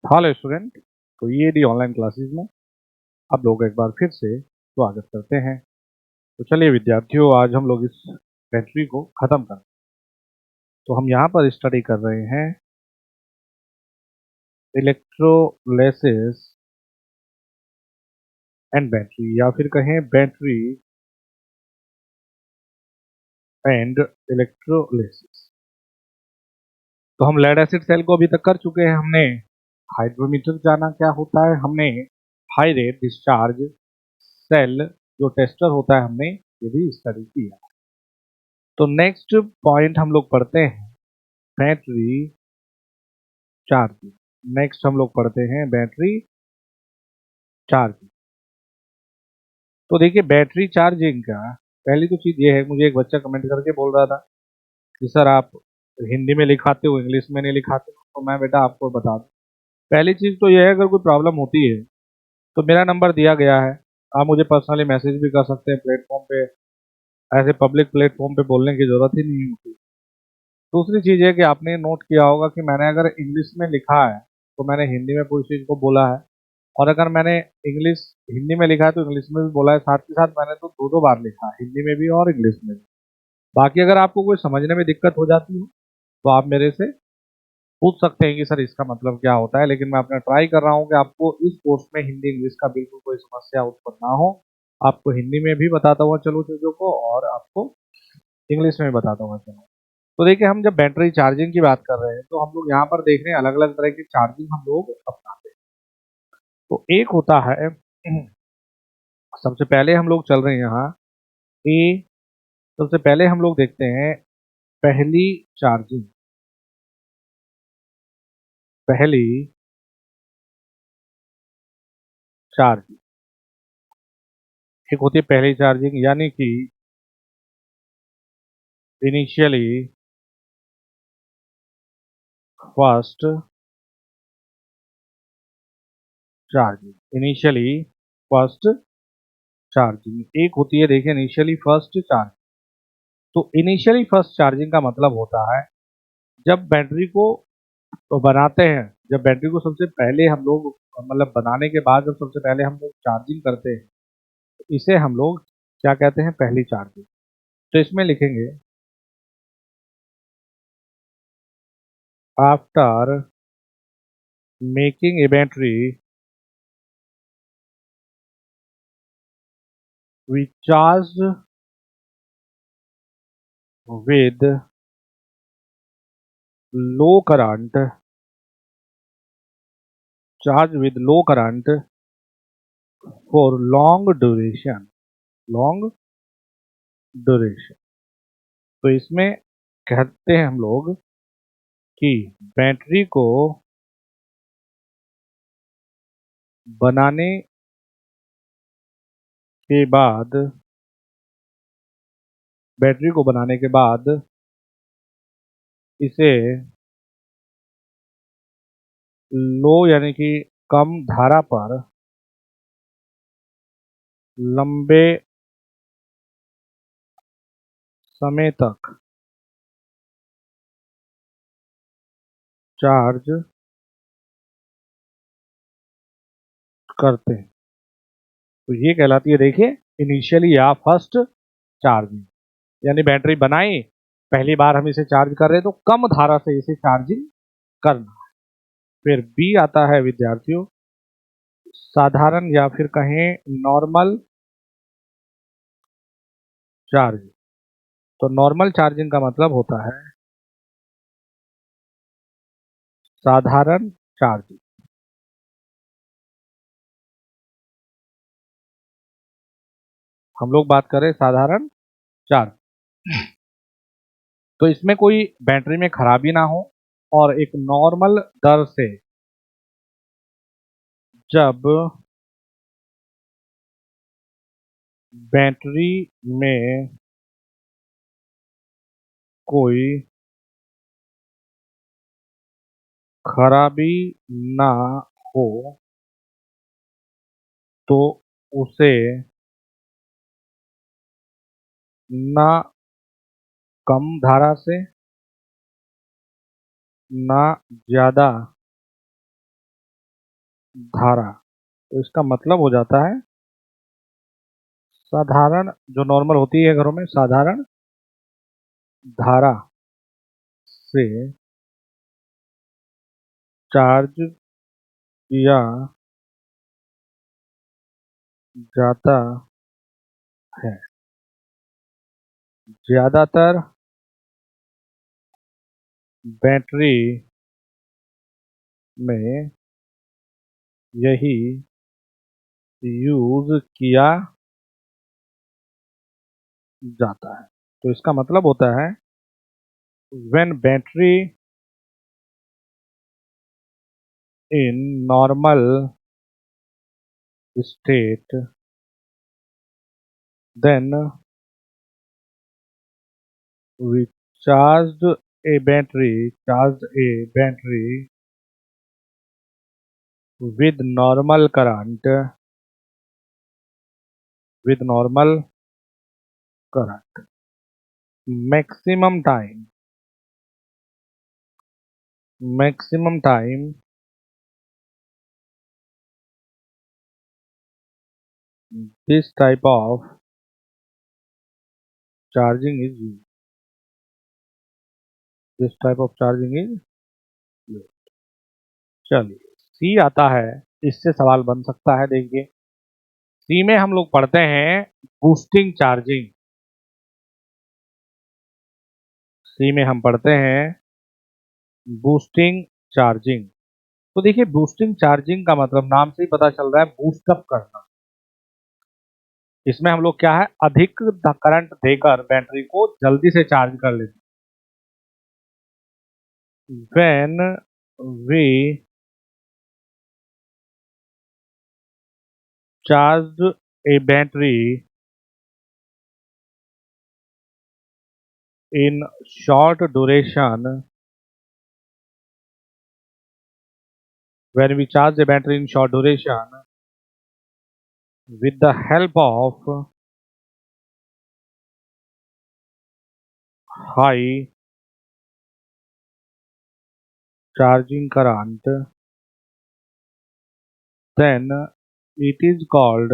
Hello student. तो ये D online classes में आप लोग एक बार फिर से स्वागत करते हैं। तो चलिए विद्यार्थियों, आज हम लोग इस बैटरी को खत्म करें। तो हम यहाँ पर स्टडी कर रहे हैं इलेक्ट्रोलिसिस एंड बैटरी, या फिर कहें बैटरी एंड इलेक्ट्रोलिसिस। तो हम लेड एसिड सेल को अभी तक कर चुके हैं। हमने हाइड्रोमीटर जाना क्या होता है, हमने हाई रेट डिस्चार्ज सेल जो टेस्टर होता है हमने ये भी स्टडी किया। तो नेक्स्ट पॉइंट हम लोग पढ़ते हैं बैटरी चार्जिंग। नेक्स्ट हम लोग पढ़ते हैं बैटरी चार्जिंग। तो देखिए बैटरी चार्जिंग का पहली तो चीज ये है, मुझे एक बच्चा कमेंट करके बोल रहा था कि सर आप हिंदी में लिखाते हो, इंग्लिश में नहीं लिखाते हो। तो मैं बेटा आपको बता दूं, पहली चीज तो ये है, अगर कोई प्रॉब्लम होती है तो मेरा नंबर दिया गया है, आप मुझे पर्सनली मैसेज भी कर सकते हैं प्लेटफॉर्म पे। ऐसे पब्लिक प्लेटफॉर्म पे बोलने की जरूरत ही नहीं होती। दूसरी चीज है कि आपने नोट किया होगा कि मैंने अगर इंग्लिश में लिखा है तो मैंने हिंदी में पूरी चीज को बोला है, और अगर मैंने इंग्लिश हिंदी में लिखा है तो इंग्लिश में भी बोला है। साथ ही साथ मैंने तो दो दो बार लिखा है, हिंदी में भी और इंग्लिश में भी। बाकी अगर आपको कोई समझने में दिक्कत हो जाती हो तो आप मेरे से पूछ सकते हैं कि सर इसका मतलब क्या होता है, लेकिन मैं अपना ट्राई कर रहा हूँ कि आपको इस कोर्स में हिंदी इंग्लिश का बिल्कुल कोई समस्या उत्पन्न ना हो। आपको हिंदी में भी बताता हुआ चलो चीजों को, और आपको इंग्लिश में भी बताता हुआ चलो। तो देखिए, हम जब बैटरी चार्जिंग की बात कर रहे हैं तो हम लोग यहाँ पर देख रहे हैं अलग अलग तरह की चार्जिंग हम लोग अपनाते हैं। तो एक होता है, सबसे पहले हम लोग चल रहे हैं यहाँ ए। सबसे पहले हम लोग देखते हैं पहली चार्जिंग। पहली चार्जिंग एक होती है पहली चार्जिंग, यानी कि initially first charging. Initially first charging एक होती है, देखिए इनिशियली फर्स्ट चार्ज। तो इनिशियली फर्स्ट चार्जिंग का मतलब होता है जब बैटरी को बनाते हैं, जब बैटरी को सबसे पहले हम लोग मतलब बनाने के बाद जब सबसे पहले हम लोग चार्जिंग करते हैं तो इसे हम लोग क्या कहते हैं, पहली चार्जिंग। तो इसमें लिखेंगे after making a battery we charge with low current, charge with low current for long duration, long duration. तो इसमें कहते हैं हम लोग कि बैटरी को बनाने के बाद, बैटरी को बनाने के बाद इसे लो यानी कि कम धारा पर लंबे समय तक चार्ज करते हैं। तो ये कहलाती है, देखिए, इनिशियली या फर्स्ट चार्जिंग। यानी बैटरी बनाई, पहली बार हम इसे चार्ज कर रहे हैं तो कम धारा से इसे चार्जिंग करना। फिर बी आता है विद्यार्थियों, साधारण या फिर कहें नॉर्मल चार्ज। तो नॉर्मल चार्जिंग का मतलब होता है साधारण चार्जिंग। हम लोग बात करें साधारण चार्ज, तो इसमें कोई बैटरी में खराबी ना हो, और एक नॉर्मल दर से जब बैटरी में कोई खराबी ना हो तो उसे ना कम धारा से, ना ज्यादा धारा, तो इसका मतलब हो जाता है साधारण, जो नॉर्मल होती है घरों में, साधारण धारा से चार्ज किया जाता है। ज्यादातर बैटरी में यही यूज किया जाता है। तो इसका मतलब होता है when battery in normal state then we charged a battery with normal current, maximum time this type of charging is used. This type of charging is used. चलिए, सी आता है, इससे सवाल बन सकता है। देखिए, सी में हम लोग पढ़ते हैं बूस्टिंग चार्जिंग। सी में हम पढ़ते हैं बूस्टिंग चार्जिंग। तो देखिए, बूस्टिंग चार्जिंग का मतलब नाम से ही पता चल रहा है बूस्ट अप करना। इसमें हम लोग क्या है, अधिक करंट देकर बैटरी को जल्दी से चार्ज कर लेते हैं। When we charged a battery in short duration, when we charge a battery in short duration with the help of high charging current, then it is called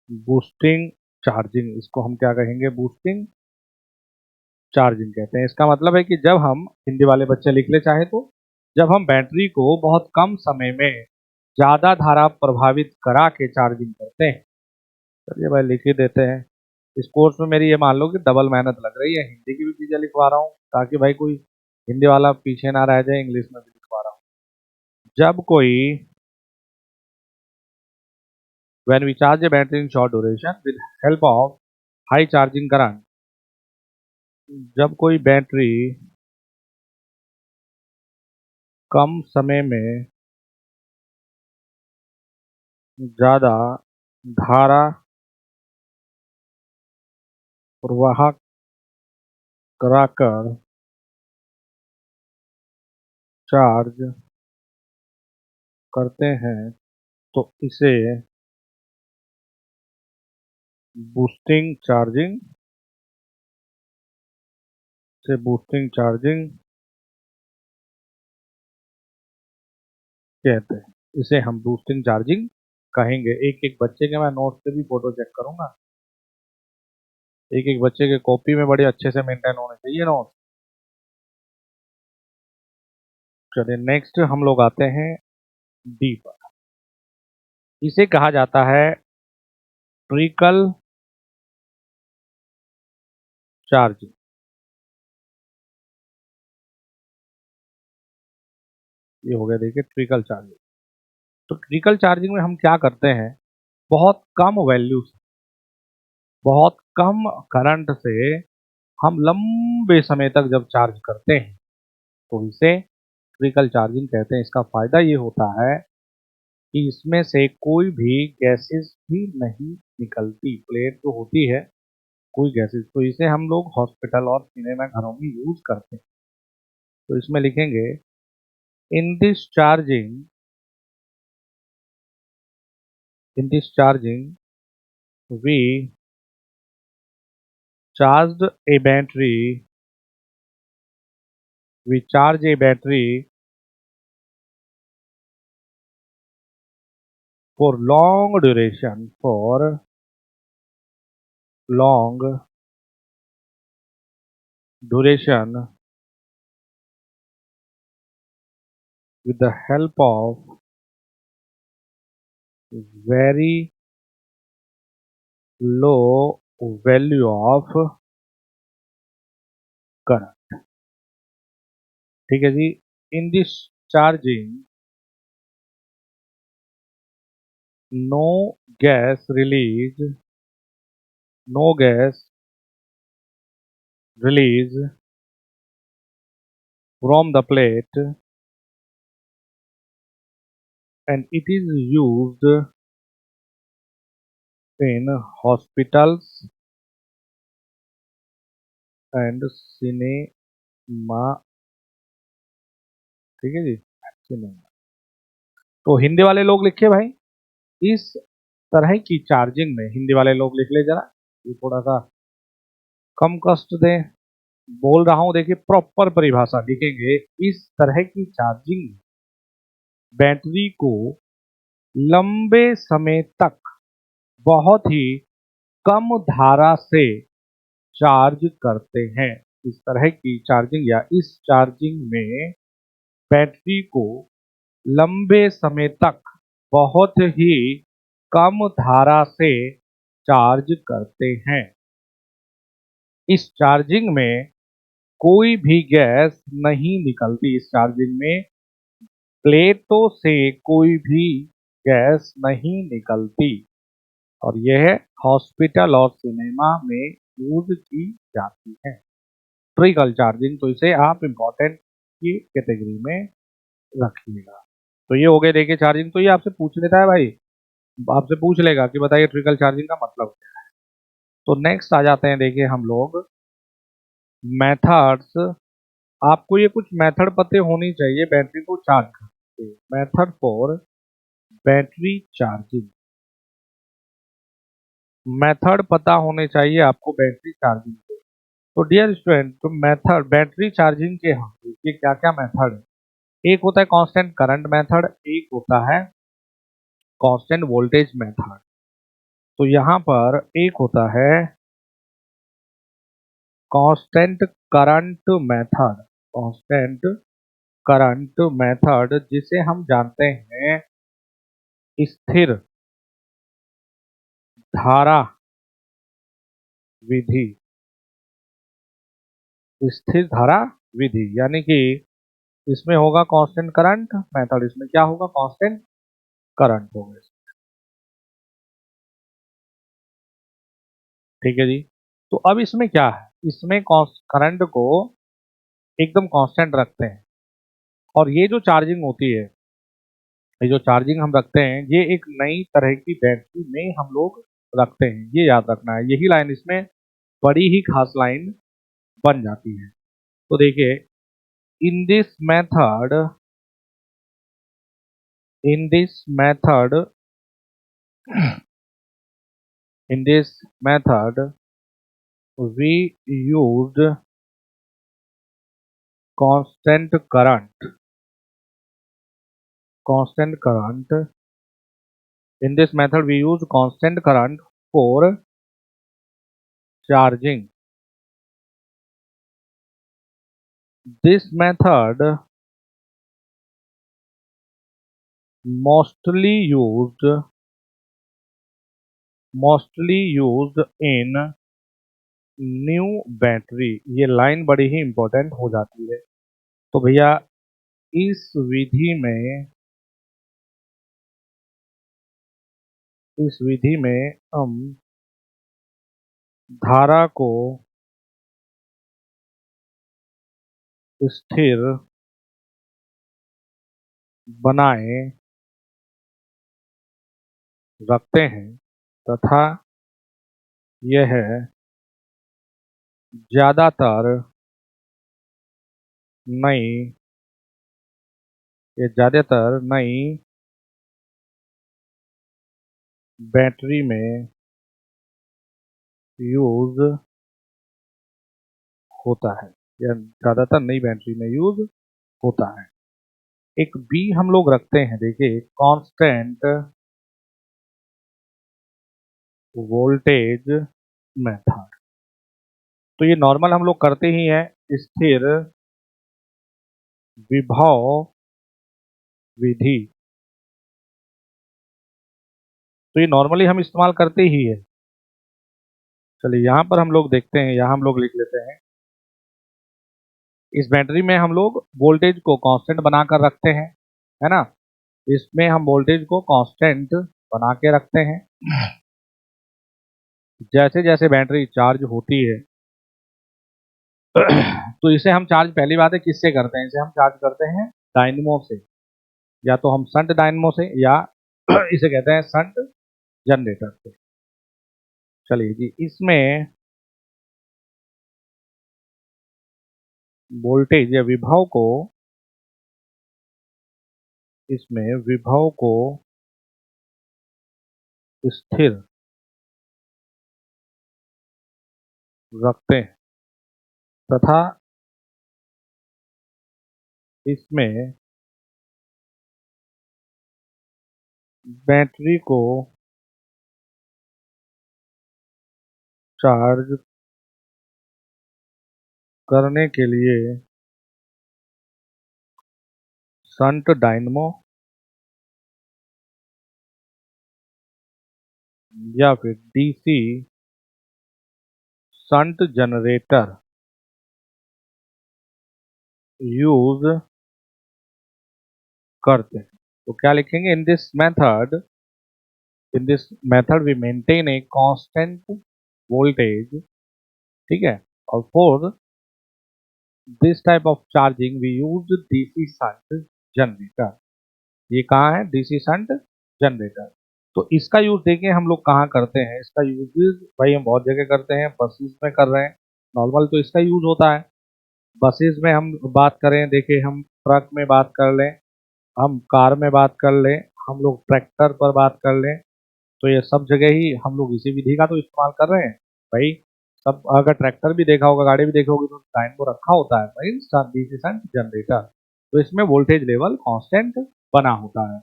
boosting charging. इसको हम क्या कहेंगे, बूस्टिंग चार्जिंग कहते हैं। इसका मतलब है कि जब हम, हिंदी वाले बच्चे लिख ले चाहे तो, जब हम बैटरी को बहुत कम समय में ज्यादा धारा प्रभावित करा के चार्जिंग करते हैं। चलिए भाई, लिख ही देते हैं। इस कोर्स में मेरी ये मान लो कि डबल मेहनत लग रही है, हिंदी की भी चीजें लिखवा रहा हूँ ताकि भाई कोई हिंदी वाला पीछे ना रह जाए, इंग्लिश में भी लिखवा रहा हूँ। जब कोई, when we charge a battery in short duration with help of high charging current, जब कोई बैटरी कम समय में ज्यादा धारा प्रवाह कराकर चार्ज करते हैं, तो इसे बूस्टिंग चार्जिंग कहते हैं। इसे हम बूस्टिंग चार्जिंग कहेंगे। एक एक बच्चे के मैं नोट्स से भी फोटो चेक करूंगा, एक एक बच्चे के कॉपी में बड़े अच्छे से मेंटेन होने चाहिए नोट्स। चलिए, नेक्स्ट हम लोग आते हैं डी पर। इसे कहा जाता है ट्रिकल चार्जिंग। ये हो गया, देखिए, ट्रिकल चार्जिंग। तो ट्रिकल चार्जिंग में हम क्या करते हैं, बहुत कम वैल्यू से, बहुत कम करंट से हम लंबे समय तक जब चार्ज करते हैं, तो इसे ट्रिकल चार्जिंग कहते हैं। इसका फायदा ये होता है कि इसमें से कोई भी गैसेस भी नहीं निकलती। प्लेट जो होती है, कोई गैसेस, तो इसे हम लोग हॉस्पिटल और सिनेमा घरों में यूज करते हैं। तो इसमें लिखेंगे in this charging we charged a battery we charge a battery for long duration, with the help of very low value of current. ठीक है जी. In this charging, no gas release from the plate, and it is used in hospitals and cinema. ठीक है जी. Cinema. तो हिंदी वाले लोग लिखिए भाई. इस तरह की चार्जिंग में हिंदी वाले लोग लिख ले जरा. ये थोड़ा सा कम कष्ट दें. बोल रहा हूं, देखिए प्रॉपर परिभाषा लिखेंगे. इस तरह की चार्जिंग बैटरी को लंबे समय तक बहुत ही कम धारा से चार्ज करते हैं. इस तरह की चार्जिंग या इस चार्जिंग में बैटरी को लंबे समय तक बहुत ही कम धारा से चार्ज करते हैं. इस चार्जिंग में कोई भी गैस नहीं निकलती. इस चार्जिंग में प्लेटों से कोई भी गैस नहीं निकलती और यह हॉस्पिटल और सिनेमा में यूज की जाती है. ट्रिकल चार्जिंग, तो इसे आप इम्पोर्टेंट की कैटेगरी में रखिएगा. तो ये हो गए देखिए चार्जिंग. तो ये आपसे पूछ लेता है भाई, आपसे पूछ लेगा कि बताइए ट्रिकल चार्जिंग का मतलब क्या है. तो नेक्स्ट आ जाते हैं देखिए हम लोग मेथड्स. आपको ये कुछ मेथड पते होनी चाहिए बैटरी को चार्ज करने के. Method for battery charging, method पता होने चाहिए आपको बैटरी चार्जिंग के. तो डियर स्टूडेंट, तो मेथड बैटरी चार्जिंग के हम देखिए क्या क्या मेथड है. एक होता है कांस्टेंट करंट मेथड, एक होता है कांस्टेंट वोल्टेज मेथड. तो यहां पर एक होता है constant current method. Constant current method जिसे हम जानते हैं स्थिर धारा विधि. स्थिर धारा विधि यानी कि इसमें होगा कांस्टेंट करंट मेथड, इसमें क्या होगा कांस्टेंट करंट होगा. ठीक है जी. तो अब इसमें क्या है, इसमें करंट को एकदम कांस्टेंट रखते हैं और ये जो चार्जिंग होती है, ये जो चार्जिंग हम रखते हैं, ये एक नई तरह की बैटरी में हम लोग रखते हैं. ये याद रखना है. यही लाइन इसमें बड़ी ही खास लाइन बन जाती है. तो देखिए इन this method in this method in this method we used constant current. In this method we use constant current for charging. This method mostly used in new battery. ये लाइन बड़ी ही इंपॉर्टेंट हो जाती है. तो भैया इस विधि में हम धारा को स्थिर बनाए रखते हैं तथा यह ज्यादातर नई बैटरी में यूज होता है. या ज़्यादातर नई बैटरी में यूज होता है। एक बी हम लोग रखते हैं, देखिए कांस्टेंट वोल्टेज मेथड। तो ये नॉर्मल हम लोग करते ही हैं, स्थिर विभव विधि। तो ये नॉर्मली हम इस्तेमाल करते ही है। चलिए यहाँ पर हम लोग देखते हैं, यहाँ हम लोग लिख लेते हैं, इस बैटरी में हम लोग वोल्टेज को कांस्टेंट बनाकर रखते हैं, है ना। इसमें हम वोल्टेज को कांस्टेंट बना के रखते हैं। जैसे जैसे बैटरी चार्ज होती है तो इसे हम चार्ज, पहली बात है किससे करते हैं, इसे हम चार्ज करते हैं डायनेमो से, या तो हम शंट डायनेमो से, या इसे कहते हैं शंट जनरेटर से। चलिए जी, इसमें वोल्टेज या विभव को, इसमें विभव को स्थिर रखते हैं तथा इसमें बैटरी को चार्ज करने के लिए शंट डायनेमो या फिर डीसी शंट जनरेटर यूज करते हैं। तो क्या लिखेंगे, in this method we maintain a constant voltage, ठीक है, और for this type of charging we use DC shunt generator. ये कहाँ है, डीसी शंट जनरेटर। तो इसका यूज देखिए हम लोग कहाँ करते हैं, इसका यूज भाई हम बहुत जगह करते हैं, बसेस में कर रहे हैं नॉर्मल, तो इसका यूज होता है। बसेस में हम बात करें, देखिए हम ट्रक में बात कर लें, हम कार में बात कर लें, हम लोग ट्रैक्टर पर बात कर लें, तो ये सब जगह ही हम लोग इसी विधि का तो इस्तेमाल कर रहे हैं भाई। सब, अगर ट्रैक्टर भी देखा होगा, गाड़ी भी देखा होगी, तो डायनेमो रखा होता है भाई, डीसी शंट जनरेटर। तो इसमें वोल्टेज लेवल कांस्टेंट बना होता है।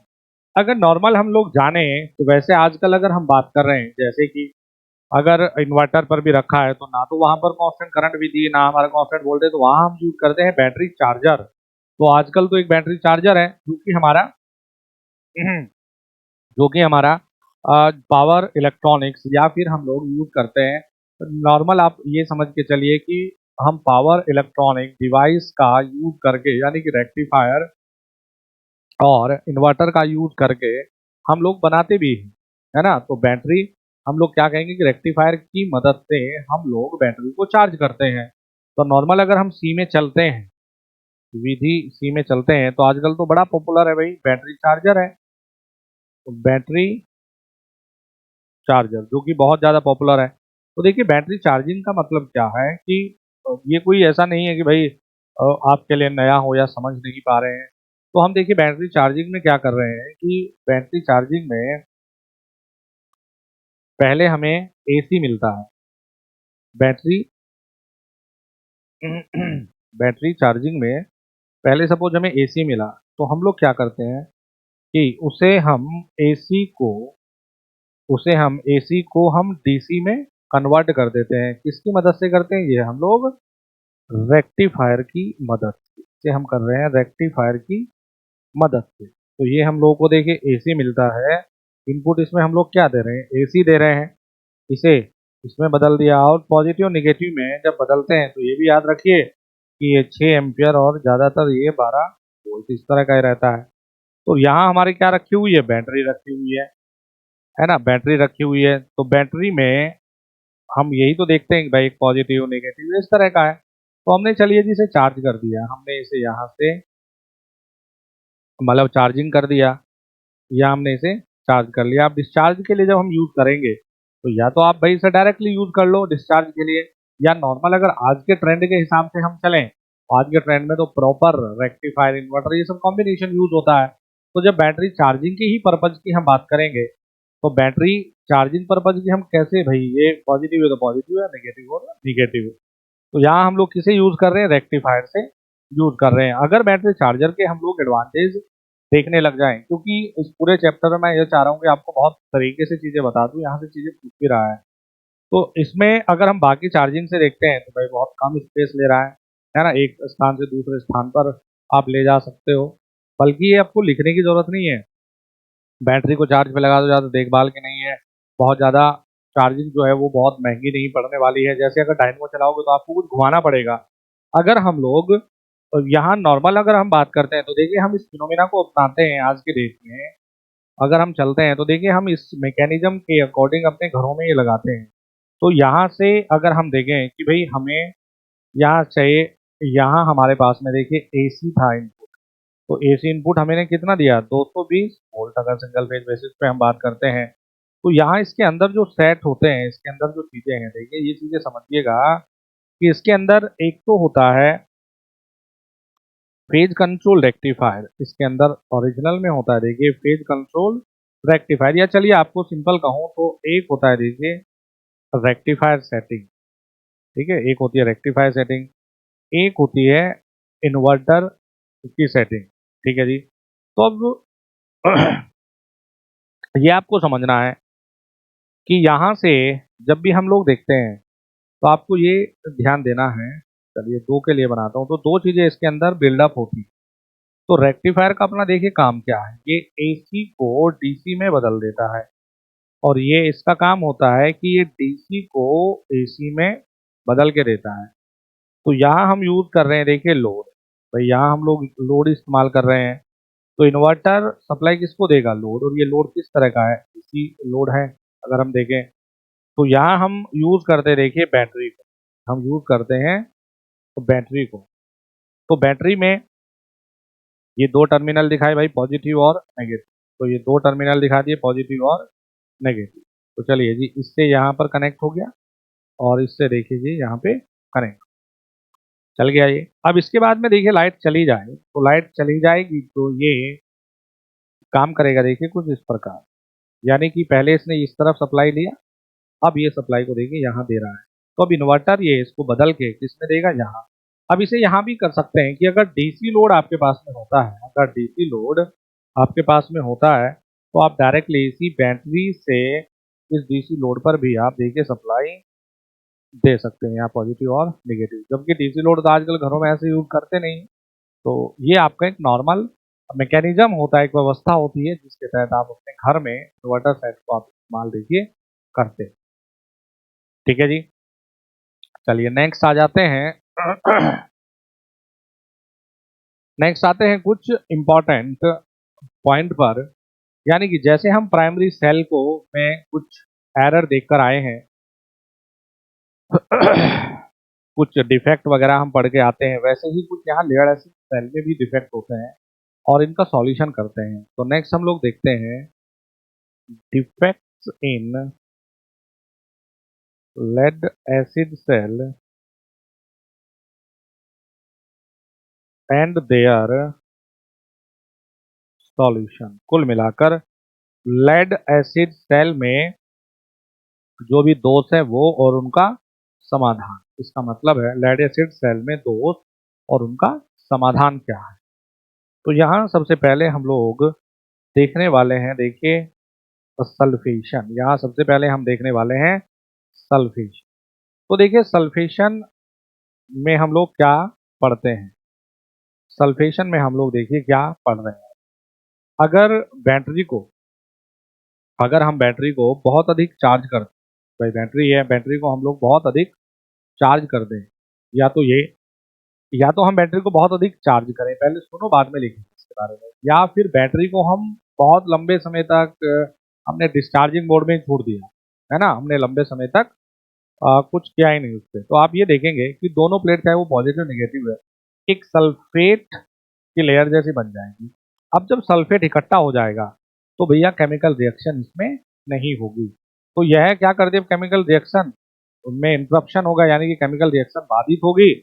अगर नॉर्मल हम लोग जाने तो वैसे आजकल अगर हम बात कर रहे हैं, जैसे कि अगर इन्वर्टर पर भी रखा है, तो ना तो वहां पर कांस्टेंट करंट भी दी, ना हमारा कांस्टेंट वोल्टेज, तो वहां हम यूज करते हैं बैटरी चार्जर। तो आजकल तो एक बैटरी चार्जर है जो कि हमारा पावर इलेक्ट्रॉनिक्स, या फिर हम लोग यूज करते हैं नॉर्मल, आप ये समझ के चलिए कि हम पावर इलेक्ट्रॉनिक डिवाइस का यूज करके, यानी कि रेक्टिफायर और इन्वर्टर का यूज करके हम लोग बनाते भी हैं, है ना। तो बैटरी हम लोग क्या कहेंगे कि रेक्टिफायर की मदद से हम लोग बैटरी को चार्ज करते हैं। तो नॉर्मल अगर हम सी में चलते हैं, विधि सी में चलते हैं, तो आजकल तो बड़ा पॉपुलर है भाई बैटरी चार्जर है। तो बैटरी चार्जर जो कि बहुत ज़्यादा पॉपुलर है। तो देखिए बैटरी चार्जिंग का मतलब क्या है कि ये कोई ऐसा नहीं है कि भाई आपके लिए नया हो या समझ नहीं पा रहे हैं। तो हम देखिए बैटरी चार्जिंग में क्या कर रहे हैं कि बैटरी चार्जिंग में पहले हमें एसी मिलता है। बैटरी बैटरी चार्जिंग में पहले सपोज हमें एसी मिला, तो हम लोग क्या करते हैं कि एसी को एसी को हम डीसी में कन्वर्ट कर देते हैं। किसकी मदद से करते हैं, ये हम लोग रेक्टिफायर की मदद से हम कर रहे हैं, रेक्टिफायर की मदद से। तो ये हम लोगों को देखिए एसी मिलता है, इनपुट इसमें हम लोग क्या दे रहे हैं, एसी दे रहे हैं, इसे इसमें बदल दिया। और पॉजिटिव निगेटिव में जब बदलते हैं तो ये भी याद रखिए कि ये 6 एम्पियर और ज़्यादातर ये 12 वोल्ट इस तरह का ही रहता है। तो यहाँ हमारी क्या रखी हुई है, बैटरी रखी हुई है ना, बैटरी रखी हुई है। तो बैटरी में हम यही तो देखते हैं कि भाई पॉजिटिव नेगेटिव इस तरह का है। तो हमने चलिए जी इसे चार्ज कर दिया, हमने इसे यहाँ से मतलब चार्जिंग कर दिया, या हमने इसे चार्ज कर लिया। अब डिस्चार्ज के लिए जब हम यूज करेंगे, तो या तो आप भाई इसे डायरेक्टली यूज कर लो डिस्चार्ज के लिए, या नॉर्मल अगर आज के ट्रेंड के हिसाब से हम चलें, आज के ट्रेंड में तो प्रॉपर रेक्टिफायर इन्वर्टर ये सब कॉम्बिनेशन यूज होता है। तो जब बैटरी चार्जिंग की ही पर्पज की हम बात करेंगे, तो बैटरी चार्जिंग पर्पज की हम कैसे, भाई ये पॉजिटिव है तो पॉजिटिव है, नेगेटिव हो तो नेगेटिव। तो यहाँ हम लोग किसे यूज कर रहे हैं, रेक्टिफायर से यूज कर रहे हैं। अगर बैटरी चार्जर के हम लोग एडवांटेज देखने लग जाएं, क्योंकि इस पूरे चैप्टर में मैं ये चाह रहा हूँ कि आपको बहुत तरीके से चीजें बता दूं, यहाँ से चीजें पूछ भी रहा है। तो इसमें अगर हम बाकी चार्जिंग से देखते हैं तो भाई बहुत कम स्पेस ले रहा है ना, एक स्थान से दूसरे स्थान पर आप ले जा सकते हो। बल्कि ये आपको लिखने की जरूरत नहीं है, बैटरी को चार्ज पे लगा दो, ज़्यादा देखभाल की नहीं है, बहुत ज़्यादा चार्जिंग जो है वो बहुत महंगी नहीं पड़ने वाली है। जैसे अगर डायनेमो चलाओगे तो आपको कुछ घुमाना पड़ेगा। अगर हम लोग यहाँ नॉर्मल अगर हम बात करते हैं तो देखिए हम इस फिनोमिना को अपनाते हैं आज के डेट में। अगर हम चलते हैं तो देखिए हम इस मैकेनिज्म के अकॉर्डिंग अपने घरों में ये लगाते हैं। तो यहाँ से अगर हम देखें कि भाई हमें यहाँ चाहिए, यहाँ हमारे पास में देखिए एसी था इनपुट, तो एसी इनपुट हमें ने कितना दिया, 220 वोल्ट। अगर सिंगल फेज बेसिस पे हम बात करते हैं तो यहाँ इसके अंदर जो सेट होते हैं, इसके अंदर जो चीजें हैं, देखिए ये चीजें समझिएगा कि इसके अंदर एक तो होता है फेज कंट्रोल रेक्टिफायर, इसके अंदर ओरिजिनल में होता है देखिए फेज कंट्रोल रेक्टिफायर, या चलिए आपको सिंपल कहूँ तो एक होता है देखिए रेक्टिफायर सेटिंग। ठीक है, एक होती है रेक्टिफायर सेटिंग, एक होती है इन्वर्टर की सेटिंग। ठीक है जी। तो अब ये आपको समझना है कि यहाँ से जब भी हम लोग देखते हैं तो आपको ये ध्यान देना है। चलिए दो के लिए बनाता हूँ, तो दो चीजें इसके अंदर बिल्डअप होती हैं। तो रेक्टिफायर का अपना देखिए काम क्या है, ये एसी को डीसी में बदल देता है, और ये इसका काम होता है कि ये डीसी को एसी में बदल के देता है। तो यहाँ हम यूज कर रहे हैं देखिए लोड, भाई यहाँ हम लोग लोड इस्तेमाल कर रहे हैं। तो इन्वर्टर सप्लाई किसको देगा, लोड, और ये लोड किस तरह का है, डीसी लोड है। अगर हम देखें तो यहाँ हम यूज करते हैं देखिए बैटरी को, हम यूज करते हैं तो बैटरी को। तो बैटरी में ये दो टर्मिनल दिखाए भाई, पॉजिटिव और नेगेटिव, तो ये दो टर्मिनल दिखा दिए पॉजिटिव और नेगेटिव। तो चलिए जी, इससे यहाँ पर कनेक्ट हो गया और इससे देखिए जी यहाँ पे कनेक्ट चल गया ये। अब इसके बाद में देखिए लाइट चली जाए, तो लाइट चली जाएगी तो ये काम करेगा देखिए कुछ इस प्रकार, यानी कि पहले इसने इस तरफ सप्लाई लिया, अब ये सप्लाई को देखिए यहाँ दे रहा है। तो अब इन्वर्टर ये इसको बदल के किसमें देगा, यहाँ। अब इसे यहाँ भी कर सकते हैं कि अगर डीसी लोड आपके पास में होता है, अगर डीसी लोड आपके पास में होता है तो आप डायरेक्टली इसी बैटरी से इस डीसी लोड पर भी आप देखिए सप्लाई दे सकते हैं, यहाँ पॉजिटिव और नेगेटिव। जबकि डीसी लोड तो आजकल घरों में ऐसे यूज करते नहीं, तो ये आपका एक नॉर्मल मैकेनिज्म होता है, एक व्यवस्था होती है जिसके तहत आप अपने घर में इन्वर्टर सेट को आप इस्तेमाल देखिए करते हैं। ठीक है जी। चलिए नेक्स्ट आ जाते हैं नेक्स्ट आते हैं कुछ इंपॉर्टेंट पॉइंट पर, यानी कि जैसे हम प्राइमरी सेल को में कुछ एरर देखकर आए हैं कुछ डिफेक्ट वगैरह हम पढ़ के आते हैं, वैसे ही कुछ यहाँ लेयर एसिड सेल में भी डिफेक्ट होते हैं और इनका सॉल्यूशन करते हैं। तो नेक्स्ट हम लोग देखते हैं defects in lead acid cell and their solution. कुल मिलाकर लेड एसिड सेल में जो भी दोष है वो और उनका समाधान, इसका मतलब है लेड एसिड सेल में दोष और उनका समाधान क्या है। तो यहाँ सबसे पहले हम लोग देखने वाले हैं देखिए सल्फेशन। यहाँ सबसे पहले हम देखने वाले हैं सल्फेशन। तो देखिए सल्फेशन में हम लोग क्या पढ़ते हैं, सल्फेशन में हम लोग देखिए क्या पढ़ रहे हैं। अगर बैटरी को, अगर हम बैटरी को बहुत अधिक चार्ज कर, भाई बैटरी है, बैटरी को हम लोग बहुत अधिक चार्ज कर दें, या तो ये, या तो हम बैटरी को बहुत अधिक चार्ज करें, पहले सुनो बाद में लिखेंगे इसके बारे में, या फिर बैटरी को हम बहुत लंबे समय तक हमने डिस्चार्जिंग मोड में छोड़ दिया, है ना, हमने लंबे समय तक कुछ किया ही नहीं उससे, तो आप ये देखेंगे कि दोनों प्लेट चाहे वो पॉजिटिव नेगेटिव है, एक सल्फेट की लेयर जैसी बन जाएंगी। अब जब सल्फेट इकट्ठा हो जाएगा तो भैया केमिकल रिएक्शन इसमें नहीं होगी। तो यह क्या कर दे, केमिकल रिएक्शन उनमें इंटरप्शन होगा, यानी कि केमिकल रिएक्शन बाधित होगी।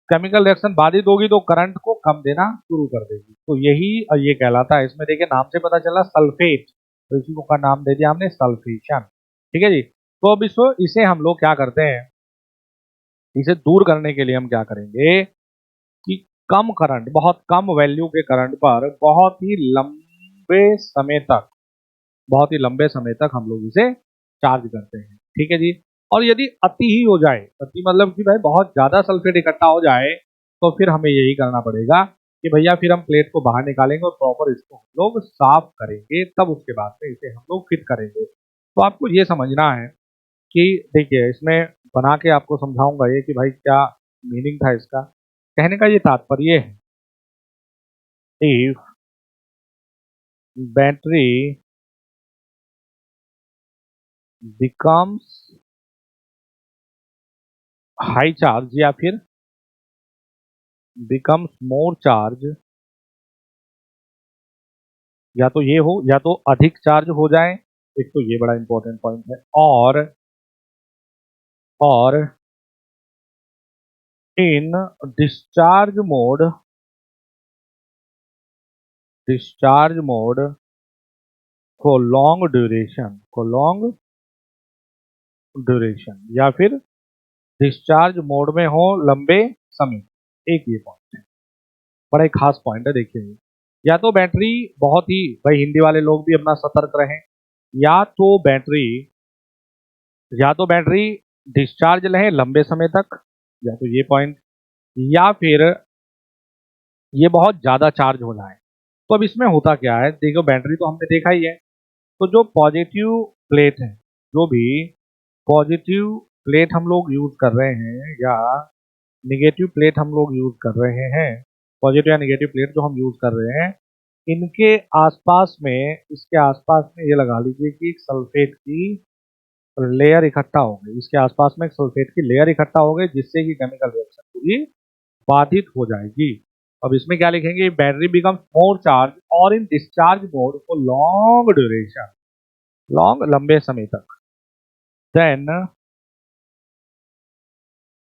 केमिकल रिएक्शन बाधित होगी तो करंट को कम देना शुरू कर देगी। तो यही ये कहलाता है, इसमें देखिए नाम से पता चला सल्फेट, तो इसी को का नाम दे दिया हमने सल्फेशन। ठीक है जी। तो अब इसे हम लोग क्या करते हैं, इसे दूर करने के लिए हम क्या करेंगे कि कम करंट, बहुत कम वैल्यू के करंट पर बहुत ही लंबे समय तक हम लोग इसे चार्ज करते हैं। ठीक है जी। और यदि अति ही हो जाए, अति मतलब कि भाई बहुत ज्यादा सल्फेट इकट्ठा हो जाए, तो फिर हमें यही करना पड़ेगा कि भैया फिर हम प्लेट को बाहर निकालेंगे और प्रॉपर इसको हम लोग साफ करेंगे, तब उसके बाद में इसे हम लोग फिट करेंगे। तो आपको ये समझना है कि देखिए, इसमें बना के आपको समझाऊंगा ये कि भाई क्या मीनिंग था इसका। कहने का ये तात्पर्य है, if battery becomes high charge या फिर बिकम्स मोर चार्ज, या तो ये हो या तो अधिक चार्ज हो जाए, एक तो ये बड़ा इंपॉर्टेंट पॉइंट है, और in discharge mode for long duration, या फिर डिस्चार्ज मोड में हो लंबे समय। एक ये पॉइंट है, बड़ा एक खास पॉइंट है। देखिए, या तो बैटरी बहुत ही, भाई हिंदी वाले लोग भी अपना सतर्क रहें, या तो बैटरी या तो बैटरी डिस्चार्ज रहे लंबे समय तक, या तो ये पॉइंट, या फिर ये बहुत ज्यादा चार्ज हो जाए। तो अब इसमें होता क्या है, देखो बैटरी तो हमने देखा ही है। तो जो पॉजिटिव प्लेट है, जो भी पॉजिटिव प्लेट हम लोग यूज कर रहे हैं या निगेटिव प्लेट हम लोग यूज कर रहे हैं, पॉजिटिव या निगेटिव प्लेट जो हम यूज कर रहे हैं, इनके आसपास में, इसके आसपास में ये लगा लीजिए कि एक सल्फेट की लेयर इकट्ठा हो गई, इसके आसपास में एक सल्फेट की लेयर इकट्ठा हो गई, जिससे कि केमिकल रिएक्शन पूरी बाधित हो जाएगी। अब इसमें क्या लिखेंगे, बैटरी बिकम्स मोर चार्ज और in discharge mode for long duration, लंबे समय तक, then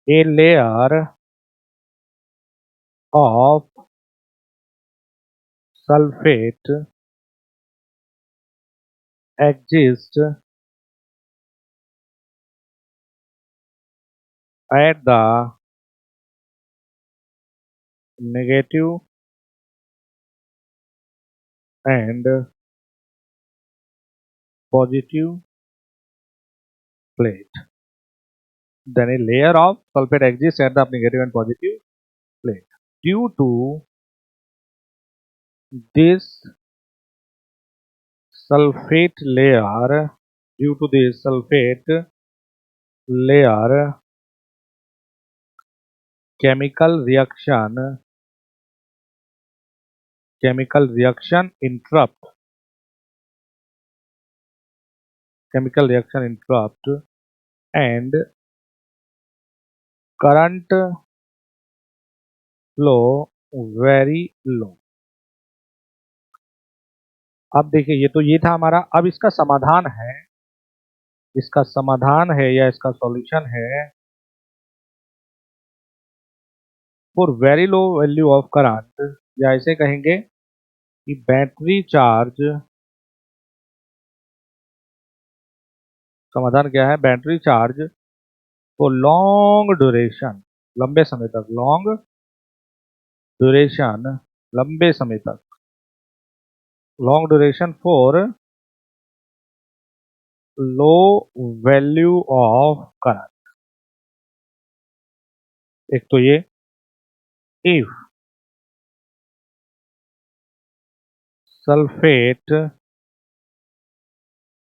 a layer of sulphate exists at the negative and positive plate. Then a layer of sulfate exists at the negative and positive plate. Due to this sulfate layer, due to this sulfate layer, chemical reaction interrupt, and current flow very low. अब देखिए, ये तो ये था हमारा। अब इसका समाधान है, या इसका सॉल्यूशन है, for very low value of current, या ऐसे कहेंगे कि बैटरी चार्ज, समाधान क्या है, battery charge for long duration, लंबे समय तक, लॉन्ग ड्यूरेशन, लंबे समय तक, long duration for low value of current. एक तो ये, if sulphate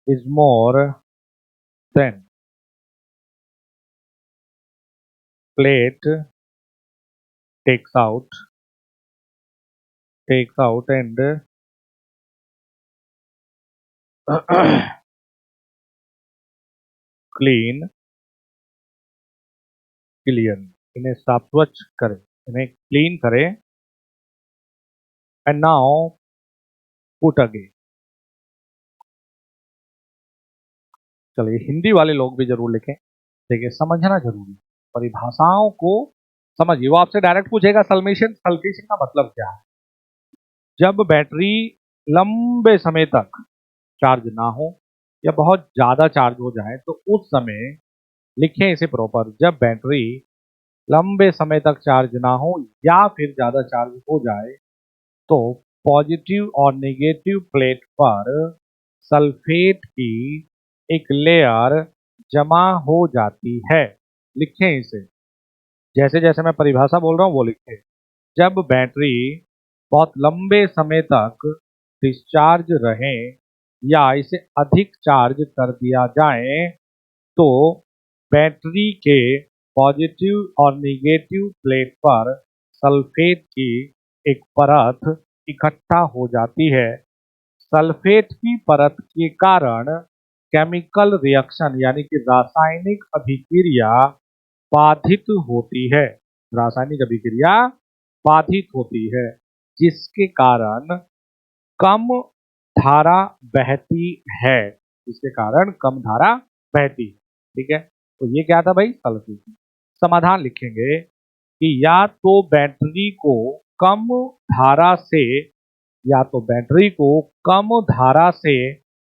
is more than plate takes out and clean इन्हें साफ स्वच्छ करें, इन्हें क्लीन करें, एंड नाउ पुट अगेन। चलिए, हिंदी वाले लोग भी जरूर लिखें, देखिए समझना जरूरी है, परिभाषाओं को समझिए। वो आपसे डायरेक्ट पूछेगा सल्फेशन का मतलब क्या है। जब बैटरी लंबे समय तक चार्ज ना हो या बहुत ज्यादा चार्ज हो जाए, तो उस समय लिखें इसे प्रॉपर, जब बैटरी लंबे समय तक चार्ज ना हो या फिर ज्यादा चार्ज हो जाए तो पॉजिटिव और नेगेटिव प्लेट पर सल्फेट की एक लेयर जमा हो जाती है। लिखें इसे, जैसे जैसे मैं परिभाषा बोल रहा हूं वो लिखें। जब बैटरी बहुत लंबे समय तक डिस्चार्ज रहे या इसे अधिक चार्ज कर दिया जाए तो बैटरी के पॉजिटिव और नेगेटिव प्लेट पर सल्फेट की एक परत इकट्ठा हो जाती है। सल्फेट की परत के कारण केमिकल रिएक्शन यानी कि रासायनिक अभिक्रिया बाधित होती है। रासायनिक अभिक्रिया बाधित होती है जिसके कारण कम धारा बहती है। जिसके कारण कम धारा बहती है। ठीक है, तो ये क्या था भाई, सल्फेट। समाधान लिखेंगे कि कम धारा से या तो बैटरी को कम धारा से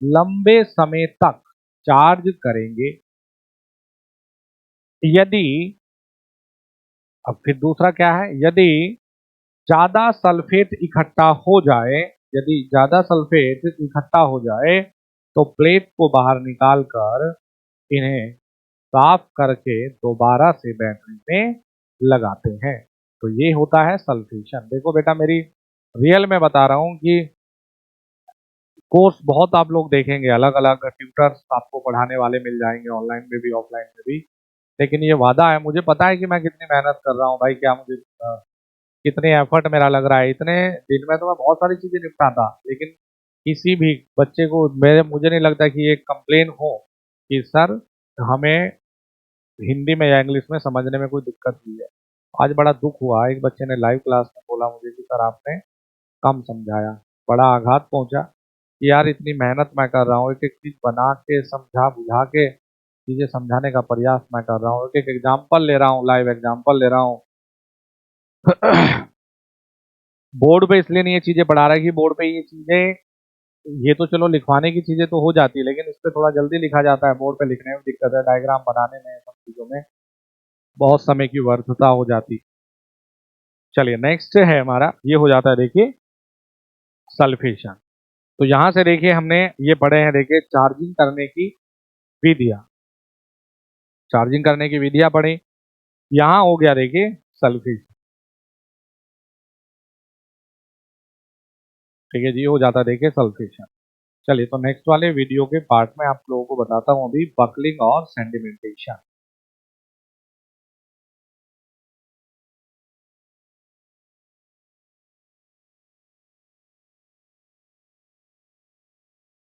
लंबे समय तक चार्ज करेंगे यदि, अब फिर दूसरा क्या है, यदि ज्यादा सल्फेट इकट्ठा हो जाए, यदि ज्यादा सल्फेट इकट्ठा हो जाए तो प्लेट को बाहर निकाल कर इन्हें साफ करके दोबारा से बैटरी में लगाते हैं। तो ये होता है सल्फेशन। देखो बेटा, मेरी रियल में बता रहा हूं कि कोर्स बहुत आप लोग देखेंगे, अलग अलग ट्यूटर्स आपको पढ़ाने वाले मिल जाएंगे, ऑनलाइन में भी ऑफलाइन में भी। लेकिन ये वादा है, मुझे पता है कि मैं कितनी मेहनत कर रहा हूँ भाई, क्या मुझे कितने एफर्ट मेरा लग रहा है। इतने दिन में तो मैं बहुत सारी चीजें निपटाता, लेकिन किसी भी बच्चे को मुझे नहीं लगता कि ये कंप्लेन हो कि सर हमें हिंदी में या इंग्लिश में समझने में कोई दिक्कत हुई है। आज बड़ा दुख हुआ, एक बच्चे ने लाइव क्लास में बोला मुझे कि सर आपने कम समझाया। बड़ा आघात पहुंचा कि यार इतनी मेहनत मैं कर रहा हूँ, एक एक चीज बना के समझा बुझा के चीजें समझाने का प्रयास मैं कर रहा हूँ, एक एक एग्जाम्पल ले रहा हूँ, लाइव एग्जाम्पल ले रहा हूँ। बोर्ड पे इसलिए नहीं ये चीजें पढ़ा रहा है कि बोर्ड पे ये चीजें, ये तो चलो लिखवाने की चीजें तो हो जाती है, लेकिन इस पे थोड़ा जल्दी लिखा जाता है, बोर्ड पे लिखने में दिक्कत है, डायग्राम बनाने में, सब चीजों में बहुत समय की व्यर्थता हो जाती। चलिए नेक्स्ट है हमारा, ये हो जाता है देखिए सल्फेशन। तो यहां से देखिए हमने ये पढ़े हैं, देखिए चार्जिंग करने की विधियां, चार्जिंग करने की विधियां पढ़ी। यहां हो गया देखिए सल्फेशन। ठीक है जी, हो जाता है देखिए सल्फेशन। चलिए तो नेक्स्ट वाले वीडियो के पार्ट में आप लोगों को बताता हूं अभी बकलिंग और सेंडिमेंटेशन।